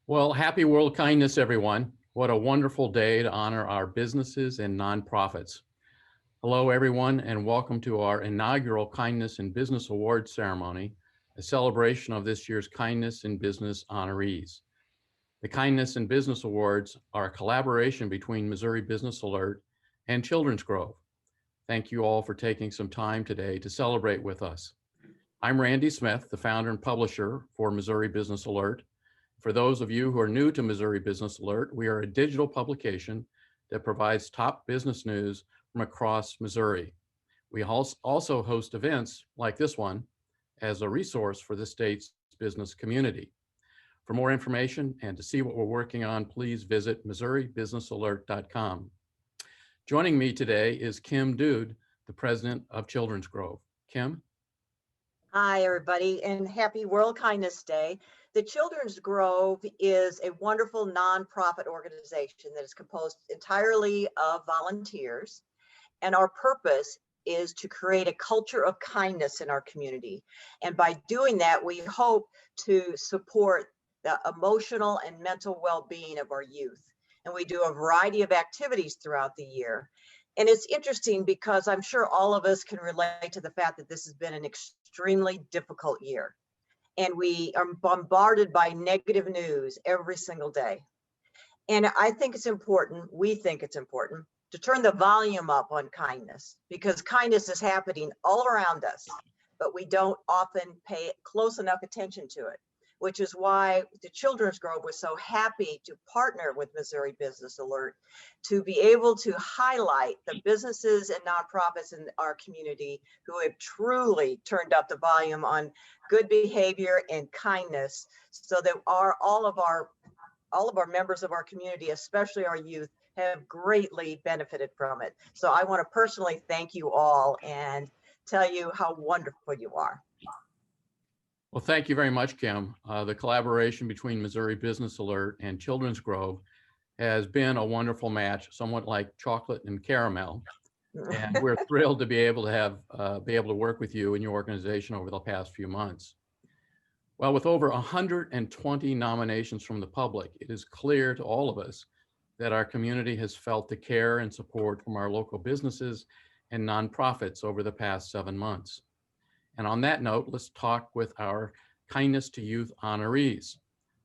Well, happy World Kindness, everyone. What a wonderful day to honor our businesses and nonprofits. Hello, everyone, and welcome to our inaugural Kindness in Business Awards ceremony, a celebration of this year's Kindness in Business honorees. The Kindness in Business Awards are a collaboration between Missouri Business Alert and Children's Grove. Thank you all for taking some time today to celebrate with us. I'm Randy Smith, the founder and publisher for Missouri Business Alert. For those of you who are new to Missouri Business Alert, we are a digital publication that provides top business news from across Missouri. We also host events like this one as a resource for the state's business community. For more information and to see what we're working on, please visit MissouriBusinessAlert.com. Joining me today is Kim Dude, the president of Children's Grove. Kim? Hi, everybody, and happy World Kindness Day. The Children's Grove is a wonderful nonprofit organization that is composed entirely of volunteers, and our purpose is to create a culture of kindness in our community. And by doing that, we hope to support the emotional and mental well-being of our youth. And we do a variety of activities throughout the year. And it's interesting because I'm sure all of us can relate to the fact that this has been an extremely difficult year. And we are bombarded by negative news every single day. And I think it's important, we think it's important, to turn the volume up on kindness, because kindness is happening all around us, but we don't often pay close enough attention to it, which is why the Children's Grove was so happy to partner with Missouri Business Alert to be able to highlight the businesses and nonprofits in our community who have truly turned up the volume on good behavior and kindness, so that all of our members of our community, especially our youth, have greatly benefited from it. So I want to personally thank you all and tell you how wonderful you are. Well, thank you very much, Kim. The collaboration between Missouri Business Alert and Children's Grove has been a wonderful match, somewhat like chocolate and caramel. And we're thrilled to be able to work with you and your organization over the past few months. Well, with over 120 nominations from the public, it is clear to all of us that our community has felt the care and support from our local businesses and nonprofits over the past 7 months. And on that note, let's talk with our Kindness to Youth honorees.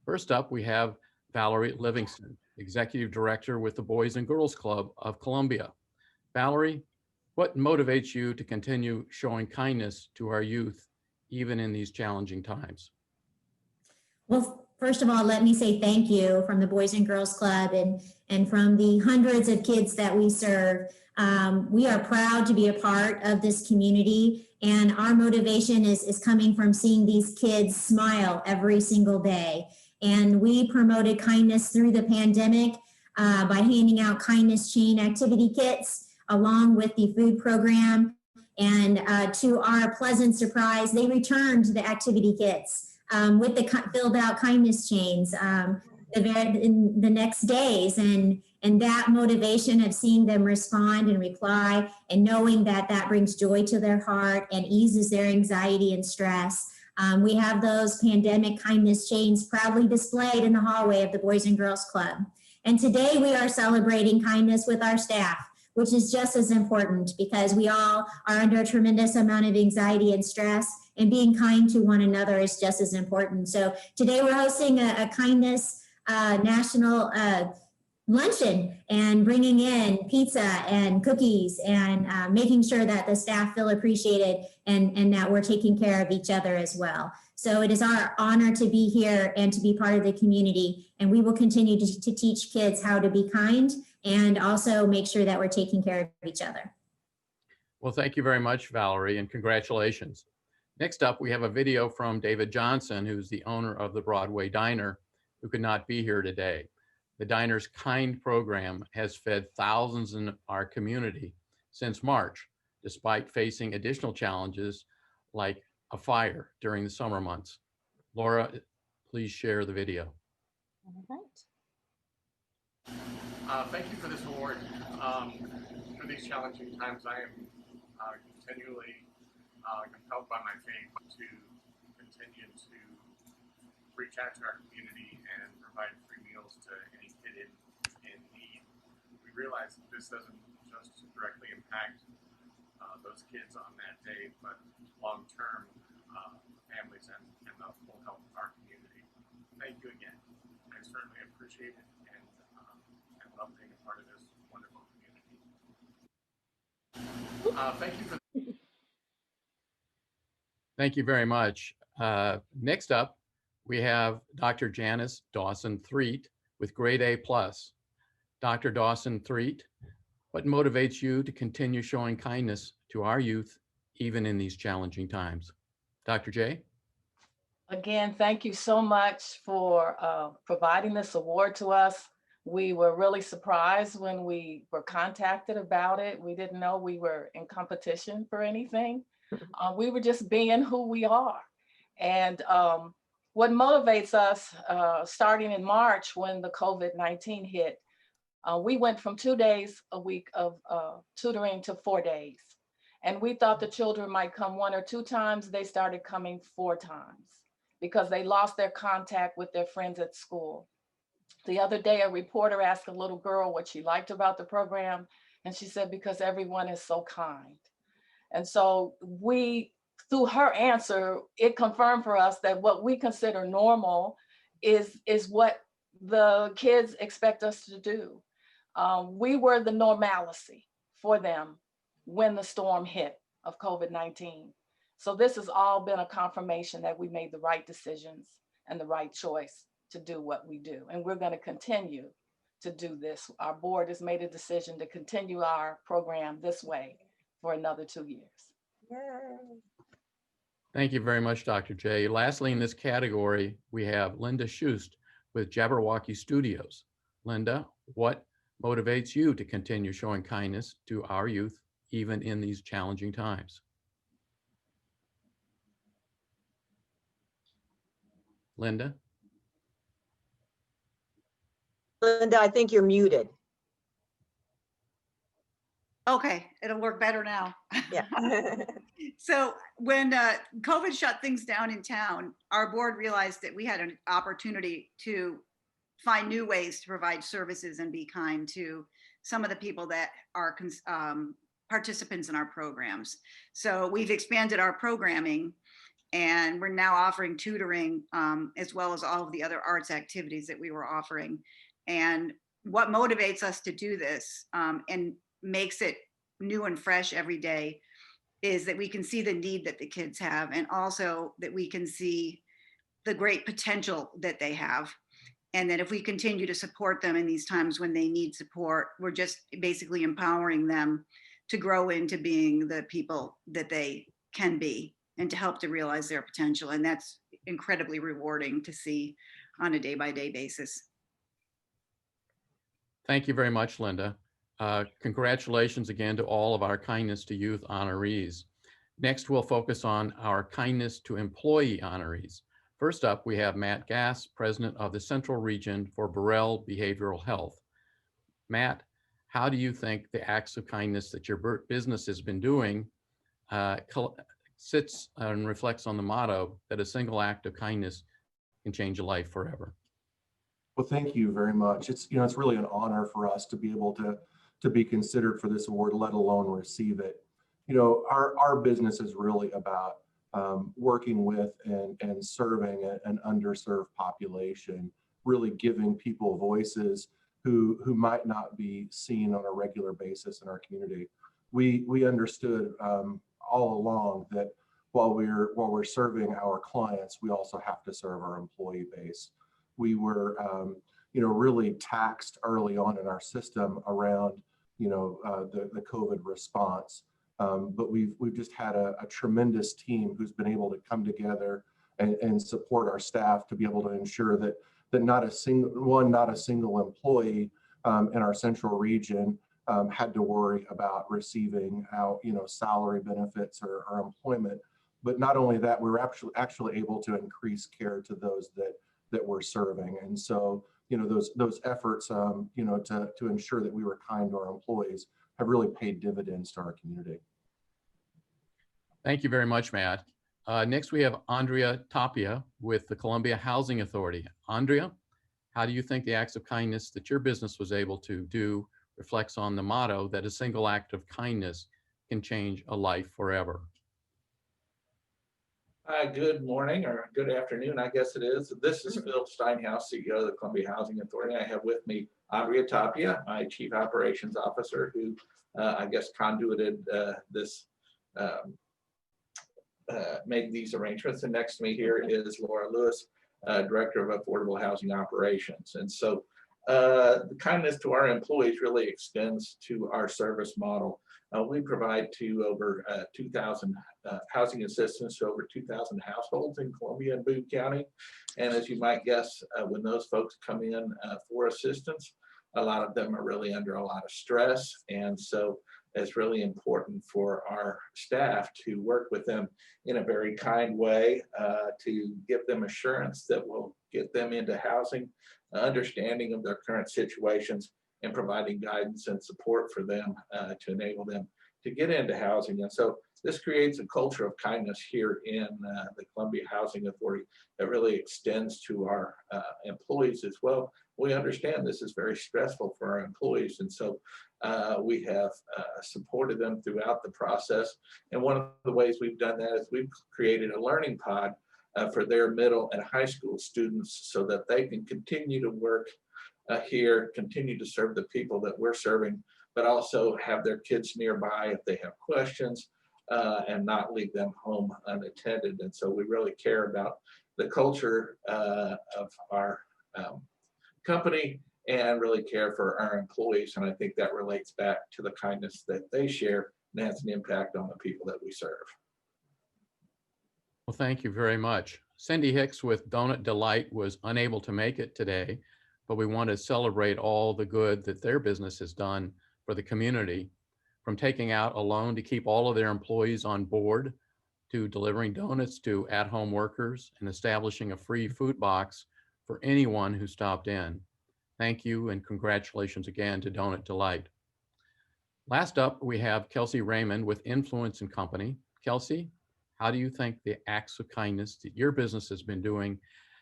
First up, we have Valerie Livingston, Executive Director with the Boys and Girls Club of Columbia. Valerie, what motivates you to continue showing kindness to our youth, even in these challenging times? Well, first of all, let me say thank you from the Boys and Girls Club and from the hundreds of kids that we serve. We are proud to be a part of this community, and our motivation is coming from seeing these kids smile every single day. And we promoted kindness through the pandemic by handing out kindness chain activity kits along with the food program. And to our pleasant surprise, they returned the activity kits with the filled out kindness chains in the next days. And that motivation of seeing them respond and reply and knowing that that brings joy to their heart and eases their anxiety and stress. We have those pandemic kindness chains proudly displayed in the hallway of the Boys and Girls Club. And today we are celebrating kindness with our staff, which is just as important because we all are under a tremendous amount of anxiety and stress, and being kind to one another is just as important. So today we're hosting a kindness national luncheon and bringing in pizza and cookies and making sure that the staff feel appreciated and that we're taking care of each other as well. So it is our honor to be here and to be part of the community, and we will continue to teach kids how to be kind and also make sure that we're taking care of each other. Well, thank you very much, Valerie, and congratulations. Next up, we have a video from David Johnson, who's the owner of the Broadway Diner, who could not be here today. The Diner's Kind program has fed thousands in our community since March, despite facing additional challenges like a fire during the summer months. Laura, please share the video. All right. Thank you for this award. For these challenging times, I am continually compelled by my faith to continue to reach out to our community and provide free meals to any kid in need. We realize that this doesn't just directly impact those kids on that day, but long-term families and the whole health of our community. Thank you again. I certainly appreciate it and love being a part of this wonderful community. Thank you for. Thank you very much. Next up, we have Dr. Janice Dawson-Threet with Grade A+. Dr. Dawson-Threet, what motivates you to continue showing kindness to our youth, even in these challenging times? Dr. J? Again, thank you so much for providing this award to us. We were really surprised when we were contacted about it. We didn't know we were in competition for anything. We were just being who we are. And what motivates us, starting in March when the COVID-19 hit, we went from 2 days a week of tutoring to 4 days. And we thought the children might come 1 or 2 times. They started coming 4 times because they lost their contact with their friends at school. The other day, a reporter asked a little girl what she liked about the program, and she said, because everyone is so kind. And so through her answer, it confirmed for us that what we consider normal is what the kids expect us to do. We were the normalcy for them when the storm hit of COVID-19. So this has all been a confirmation that we made the right decisions and the right choice to do what we do. And we're going to continue to do this. Our board has made a decision to continue our program this way for another 2 years. Yay. Thank you very much, Dr. J. Lastly, in this category, we have Linda Schust with Jabberwocky Studios. Linda, what motivates you to continue showing kindness to our youth, even in these challenging times? Linda? Linda, I think you're muted. Okay, it'll work better now. Yeah. So when COVID shut things down in town, our board realized that we had an opportunity to find new ways to provide services and be kind to some of the people that are participants in our programs. So we've expanded our programming, and we're now offering tutoring as well as all of the other arts activities that we were offering. And what motivates us to do this and makes it new and fresh every day is that we can see the need that the kids have, and also that we can see the great potential that they have. And that if we continue to support them in these times when they need support, we're just basically empowering them to grow into being the people that they can be and to help to realize their potential. And that's incredibly rewarding to see on a day-by-day basis. Thank you very much, Linda. Congratulations again to all of our Kindness to Youth honorees. Next, we'll focus on our Kindness to Employee honorees. First up, we have Matt Gass, President of the Central Region for Burrell Behavioral Health. Matt, how do you think the acts of kindness that your business has been doing sits and reflects on the motto that a single act of kindness can change a life forever? Well, thank you very much. It's really an honor for us to be able to be considered for this award, let alone receive it. Our business is really about working with and serving an underserved population, really giving people voices who might not be seen on a regular basis in our community. We understood all along that while we're serving our clients, we also have to serve our employee base. We were really taxed early on in our system around the COVID response. But we've just had a tremendous team who's been able to come together and support our staff to be able to ensure that not a single employee in our central region had to worry about receiving salary benefits or employment. But not only that, we were actually able to increase care to those that we're serving. And so those efforts to ensure that we were kind to our employees have really paid dividends to our community. Thank you very much, Matt. Next, we have Andrea Tapia with the Columbia Housing Authority. Andrea? how do you think the acts of kindness that your business was able to do reflects on the motto that a single act of kindness can change a life forever? Good morning or good afternoon, I guess it is. This is Phil Steinhaus, CEO of the Columbia Housing Authority. I have with me Andrea Tapia, my Chief Operations Officer, who I guess conduited this, made these arrangements. And next to me here is Laura Lewis, Director of Affordable Housing Operations. And so the kindness to our employees really extends to our service model. We provide to over 2,000 housing assistance to over 2,000 households in Columbia and Boone County. And as you might guess, when those folks come in for assistance, a lot of them are really under a lot of stress. And so it's really important for our staff to work with them in a very kind way to give them assurance that will get them into housing, understanding of their current situations, and providing guidance and support for them to enable them to get into housing. And so this creates a culture of kindness here in the Columbia Housing Authority that really extends to our employees as well. We understand this is very stressful for our employees, and so we have supported them throughout the process. And one of the ways we've done that is we've created a learning pod for their middle and high school students so that they can continue to work here, continue to serve the people that we're serving, but also have their kids nearby if they have questions and not leave them home unattended. And so we really care about the culture of our company and really care for our employees. And I think that relates back to the kindness that they share and has an impact on the people that we serve. Well, thank you very much. Cindy Hicks with Donut Delight was unable to make it today, but we want to celebrate all the good that their business has done for the community, from taking out a loan to keep all of their employees on board, to delivering donuts to at-home workers and establishing a free food box for anyone who stopped in. Thank you and congratulations again to Donut Delight. Last up, we have Kelsey Raymond with Influence and Company. Kelsey, how do you think the acts of kindness that your business has been doing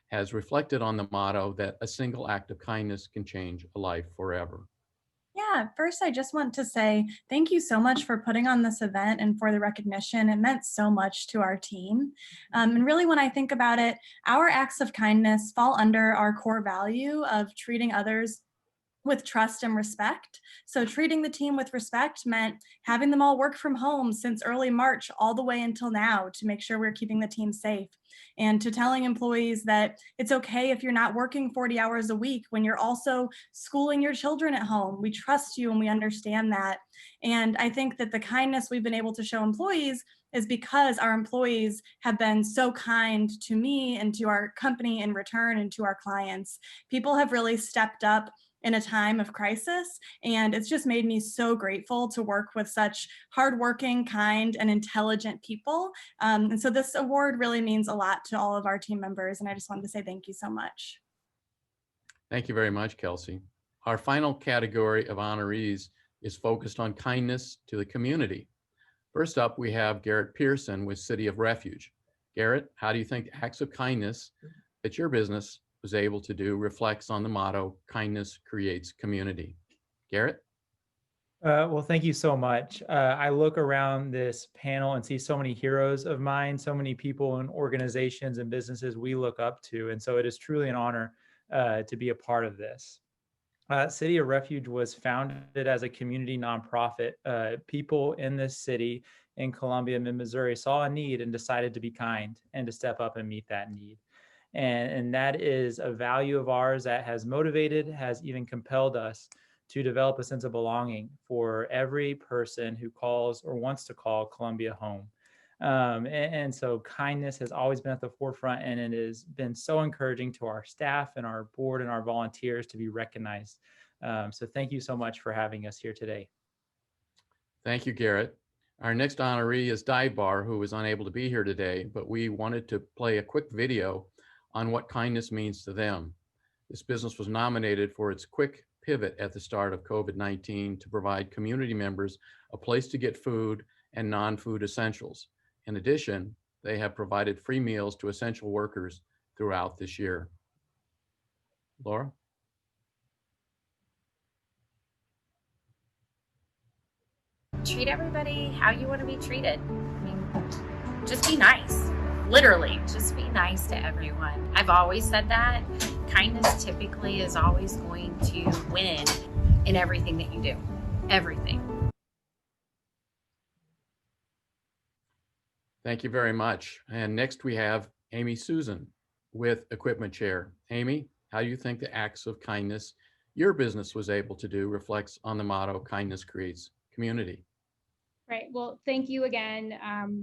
has reflected on the motto that a single act of kindness can change a life forever? Yeah, first, I just want to say thank you so much for putting on this event and for the recognition. It meant so much to our team. And really, when I think about it, our acts of kindness fall under our core value of treating others with trust and respect. So treating the team with respect meant having them all work from home since early March all the way until now to make sure we're keeping the team safe, and to telling employees that it's okay if you're not working 40 hours a week when you're also schooling your children at home. We trust you and we understand that. And I think that the kindness we've been able to show employees is because our employees have been so kind to me and to our company in return and to our clients. People have really stepped up in a time of crisis, and it's just made me so grateful to work with such hardworking, kind, and intelligent people. And so this award really means a lot to all of our team members, and I just wanted to say thank you so much. Thank you very much, Kelsey. Our final category of honorees is focused on kindness to the community. First up, we have Garrett Pearson with City of Refuge. Garrett, how do you think acts of kindness that your business was able to do reflects on the motto, kindness creates community? Garrett? Well, thank you so much. I look around this panel and see so many heroes of mine, so many people and organizations and businesses we look up to. And so it is truly an honor to be a part of this. City of Refuge was founded as a community nonprofit. People in this city in Columbia, Missouri saw a need and decided to be kind and to step up and meet that need. And that is a value of ours that has motivated, has even compelled us to develop a sense of belonging for every person who calls or wants to call Columbia home. And so kindness has always been at the forefront, and it has been so encouraging to our staff and our board and our volunteers to be recognized. So thank you so much for having us here today. Thank you, Garrett. Our next honoree is Dive Bar, who was unable to be here today, but we wanted to play a quick video on what kindness means to them. This business was nominated for its quick pivot at the start of COVID-19 to provide community members a place to get food and non-food essentials. In addition, they have provided free meals to essential workers throughout this year. Laura? Treat everybody how you want to be treated. I mean, just be nice. Literally, just be nice to everyone. I've always said that. Kindness typically is always going to win in everything that you do. Everything. Thank you very much. And next we have Amy Susan with Equipment Chair. Amy, how do you think the acts of kindness your business was able to do reflects on the motto, kindness creates community? Right. Well, thank you again.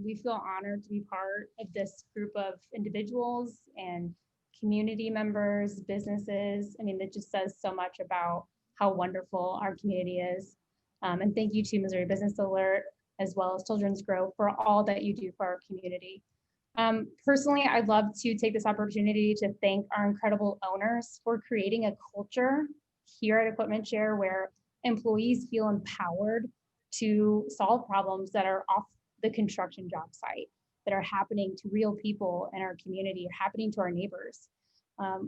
We feel honored to be part of this group of individuals and community members, businesses. I mean, that just says so much about how wonderful our community is. And thank you to Missouri Business Alert, as well as Children's Grove, for all that you do for our community. Personally, I'd love to take this opportunity to thank our incredible owners for creating a culture here at Equipment Share where employees feel empowered to solve problems that are off the construction job site, that are happening to real people in our community, or happening to our neighbors.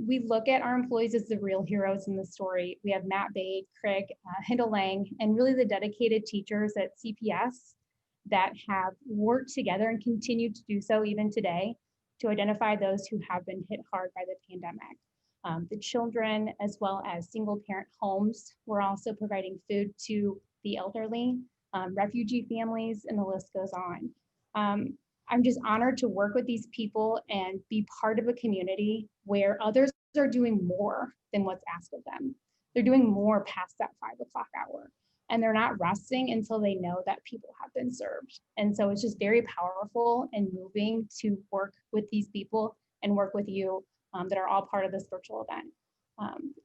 We look at our employees as the real heroes in the story. We have Matt Bade, Craig Hindelang, and really the dedicated teachers at CPS that have worked together and continue to do so even today to identify those who have been hit hard by the pandemic. The children, as well as single parent homes, we're also providing food to the elderly, refugee families, and the list goes on. I'm just honored to work with these people and be part of a community where others are doing more than what's asked of them. They're doing more past that 5 o'clock hour, and they're not resting until they know that people have been served. And so it's just very powerful and moving to work with these people and work with you that are all part of this virtual event.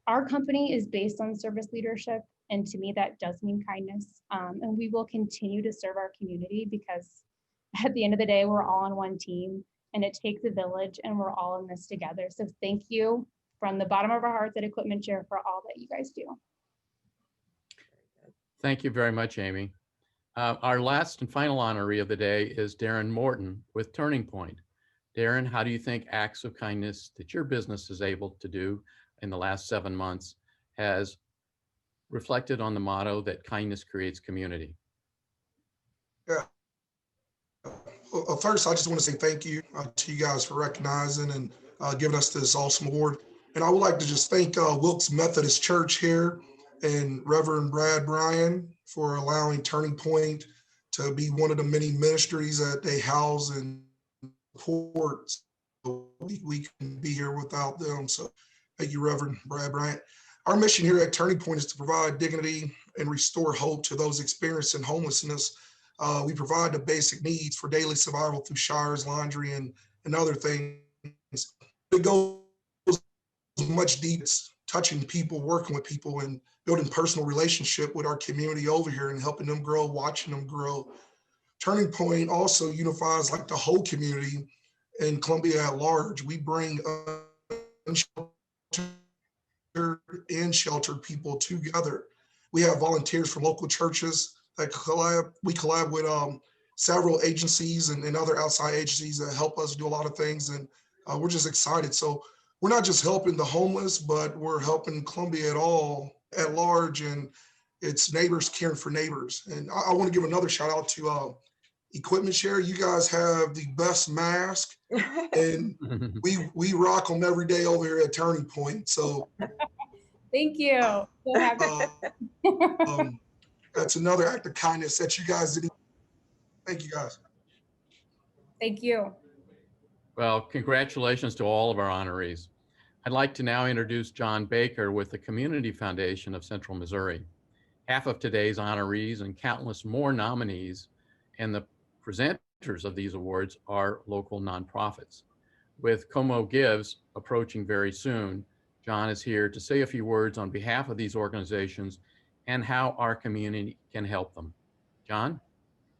Our company is based on service leadership, and to me that does mean kindness. And we will continue to serve our community because at the end of the day, we're all on one team and it takes a village and we're all in this together. So thank you from the bottom of our hearts at Equipment Share for all that you guys do. Thank you very much, Amy. Our last and final honoree of the day is Darren Morton with Turning Point. Darren, how do you think acts of kindness that your business is able to do in the last 7 months has reflected on the motto that kindness creates community? Yeah. Well, first, I just want to say thank you to you guys for recognizing and giving us this awesome award. And I would like to just thank Wilkes Methodist Church here and Reverend Brad Bryan for allowing Turning Point to be one of the many ministries that they house and support. So we can be here without them. So thank you, Reverend Brad Bryant. Our mission here at Turning Point is to provide dignity and restore hope to those experiencing homelessness. We provide the basic needs for daily survival through showers, laundry, and other things. It goes much deeper, touching people, working with people, and building personal relationship with our community over here and helping them grow, watching them grow. Turning Point also unifies like the whole community in Columbia at large. We bring and sheltered people together. We have volunteers from local churches that we collab with several agencies and other outside agencies that help us do a lot of things. And we're just excited. So we're not just helping the homeless, but we're helping Columbia at large, and it's neighbors caring for neighbors. And I want to give another shout out to Equipment Share. You guys have the best mask, and we rock them every day over here at Turning Point. So thank you. So happy. That's another act of kindness that you guys did. Thank you, guys. Thank you. Well, congratulations to all of our honorees. I'd like to now introduce John Baker with the Community Foundation of Central Missouri. Half of today's honorees and countless more nominees and the presenters of these awards are local nonprofits. With Como Gives approaching very soon, John is here to say a few words on behalf of these organizations and how our community can help them. John?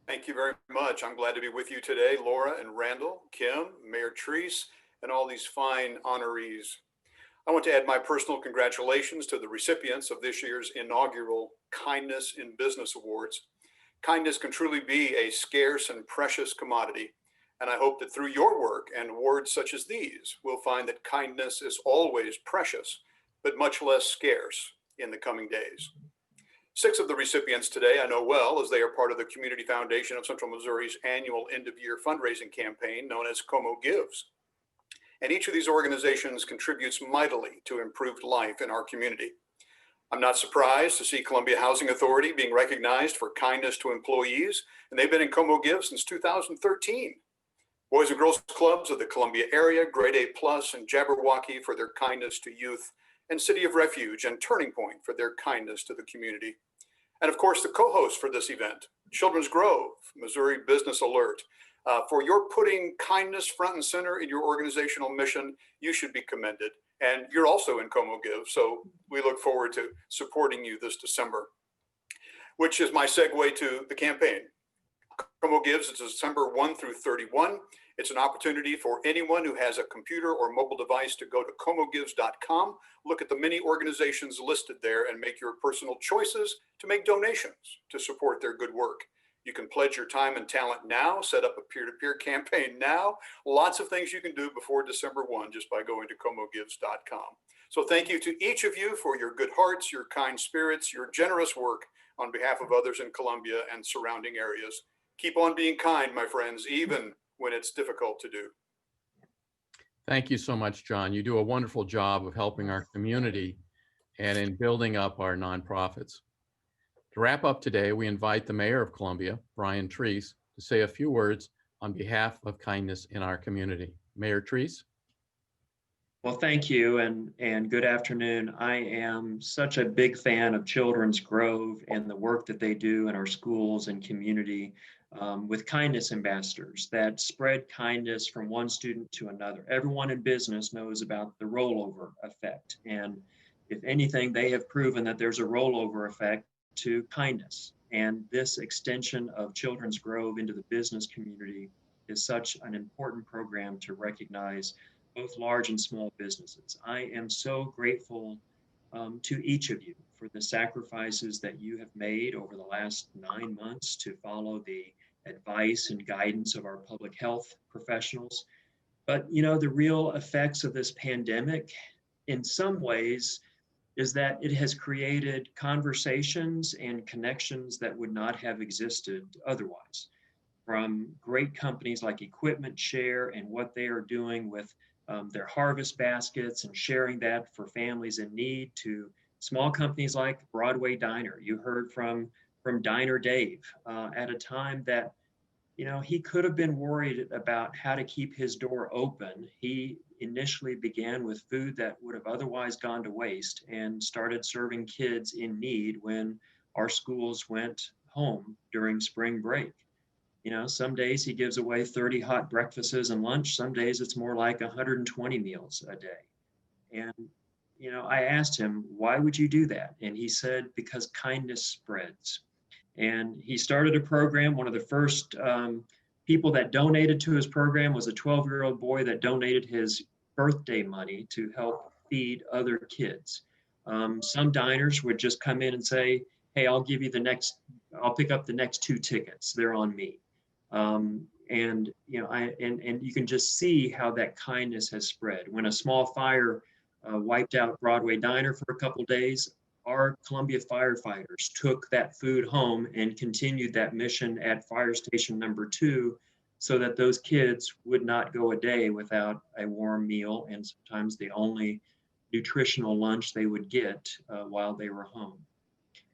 Thank you very much. I'm glad to be with you today, Laura and Randall, Kim, Mayor Treese, and all these fine honorees. I want to add my personal congratulations to the recipients of this year's inaugural Kindness in Business Awards. Kindness can truly be a scarce and precious commodity, and I hope that through your work and awards such as these, we'll find that kindness is always precious but much less scarce in the coming days. 6 of the recipients today I know well, as they are part of the Community Foundation of Central Missouri's annual end-of-year fundraising campaign known as Como Gives. And each of these organizations contributes mightily to improved life in our community. I'm not surprised to see Columbia Housing Authority being recognized for kindness to employees, and they've been in Como Gives since 2013. Boys and Girls Clubs of the Columbia area, Grade A Plus, and Jabberwocky for their kindness to youth, and City of Refuge and Turning Point for their kindness to the community. And of course, the co-host for this event, Children's Grove, Missouri Business Alert. For your putting kindness front and center in your organizational mission, you should be commended. And you're also in Como Give, so we look forward to supporting you this December, which is my segue to the campaign. Como Gives is December 1 through 31. It's an opportunity for anyone who has a computer or mobile device to go to comogives.com, look at the many organizations listed there, and make your personal choices to make donations to support their good work. You can pledge your time and talent now, set up a peer-to-peer campaign now. Lots of things you can do before December 1 just by going to comogives.com. So thank you to each of you for your good hearts, your kind spirits, your generous work on behalf of others in Columbia and surrounding areas. Keep on being kind, my friends, even when it's difficult to do. Thank you so much, John. You do a wonderful job of helping our community and in building up our nonprofits. To wrap up today, we invite the Mayor of Columbia, Brian Treese, to say a few words on behalf of kindness in our community. Mayor Treese. Well, thank you and good afternoon. I am such a big fan of Children's Grove and the work that they do in our schools and community with kindness ambassadors that spread kindness from one student to another. Everyone in business knows about the rollover effect. And if anything, they have proven that there's a rollover effect to kindness. And this extension of Children's Grove into the business community is such an important program to recognize both large and small businesses. I am so grateful to each of you for the sacrifices that you have made over the last 9 months to follow the advice and guidance of our public health professionals. But you know, the real effects of this pandemic in some ways is that it has created conversations and connections that would not have existed otherwise. From great companies like Equipment Share and what they are doing with their harvest baskets and sharing that for families in need, to small companies like Broadway Diner. You heard from Diner Dave at a time that, you know, he could have been worried about how to keep his door open. He initially began with food that would have otherwise gone to waste and started serving kids in need when our schools went home during spring break. You know, some days he gives away 30 hot breakfasts and lunch. Some days it's more like 120 meals a day. And, you know, I asked him, why would you do that? And he said, because kindness spreads. And he started a program. One of the first people that donated to his program was a 12-year-old boy that donated his birthday money to help feed other kids. Some diners would just come in and say, hey, I'll pick up the next 2 tickets. They're on me. And you know, and you can just see how that kindness has spread. When a small fire wiped out Broadway Diner for a couple of days, our Columbia firefighters took that food home and continued that mission at fire station number 2, so that those kids would not go a day without a warm meal and sometimes the only nutritional lunch they would get while they were home.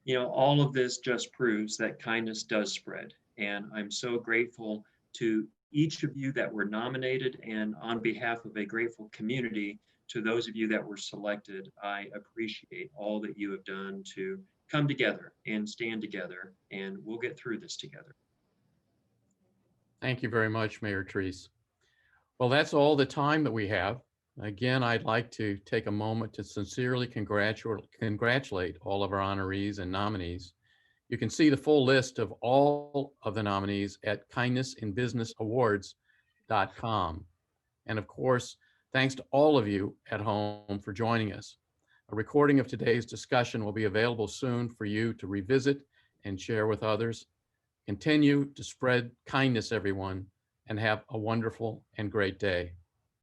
You know, all of this just proves that kindness does spread. And I'm so grateful to each of you that were nominated, and on behalf of a grateful community, to those of you that were selected, I appreciate all that you have done to come together and stand together, and we'll get through this together. Thank you very much, Mayor Treese. Well, that's all the time that we have. Again, I'd like to take a moment to sincerely congratulate all of our honorees and nominees. You can see the full list of all of the nominees at kindnessinbusinessawards.com. And of course, thanks to all of you at home for joining us. A recording of today's discussion will be available soon for you to revisit and share with others. Continue to spread kindness, everyone, and have a wonderful and great day.